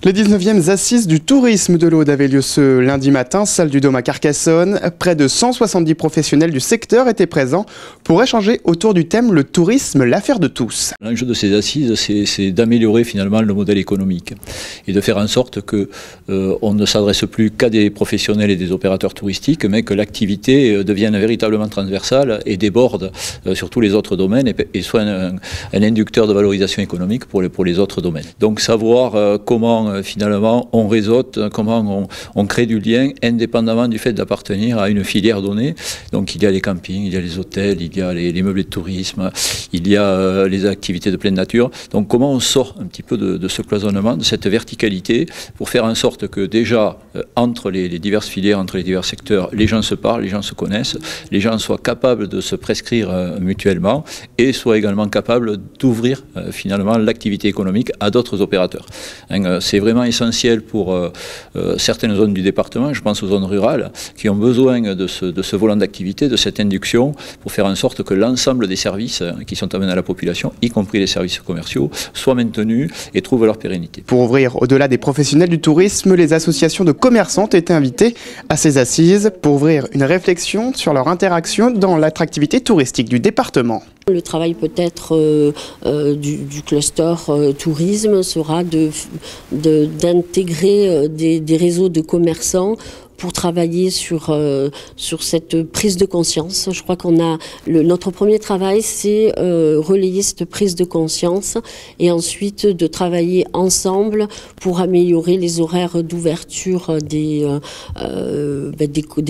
Les 19e Assises du tourisme de l'Aude avaient lieu ce lundi matin, salle du Dôme à Carcassonne. Près de 170 professionnels du secteur étaient présents pour échanger autour du thème « Le tourisme, l'affaire de tous ». L'enjeu de ces assises, c'est d'améliorer finalement le modèle économique et de faire en sorte que on ne s'adresse plus qu'à des professionnels et des opérateurs touristiques, mais que l'activité devienne véritablement transversale et déborde sur tous les autres domaines et soit un inducteur de valorisation économique pour les autres domaines. Donc savoir comment finalement on réseaute, comment on crée du lien indépendamment du fait d'appartenir à une filière donnée. Donc il y a les campings, il y a les hôtels, il y a les meublés de tourisme, il y a les activités de pleine nature. Donc comment on sort un petit peu de ce cloisonnement, de cette verticalité, pour faire en sorte que déjà entre les diverses filières, entre les divers secteurs, les gens se parlent, les gens se connaissent, les gens soient capables de se prescrire mutuellement et soient également capables d'ouvrir finalement l'activité économique à d'autres opérateurs. C'est vraiment essentiel pour certaines zones du département, je pense aux zones rurales, qui ont besoin de ce volant d'activité, de cette induction, pour faire en sorte que l'ensemble des services qui sont amenés à la population, y compris les services commerciaux, soient maintenus et trouvent leur pérennité. Pour ouvrir au-delà des professionnels du tourisme, les associations de commerçants étaient invitées à ces assises pour ouvrir une réflexion sur leur interaction dans l'attractivité touristique du département. Le travail peut-être du cluster tourisme sera d'intégrer des réseaux de commerçants pour travailler sur cette prise de conscience. Je crois qu'on a notre premier travail, c'est relayer cette prise de conscience et ensuite de travailler ensemble pour améliorer les horaires d'ouverture des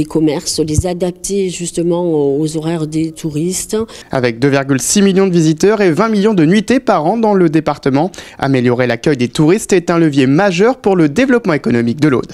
commerces, les adapter justement aux horaires des touristes. Avec 2,6 millions de visiteurs et 20 millions de nuitées par an dans le département, améliorer l'accueil des touristes est un levier majeur pour le développement économique de l'Aude.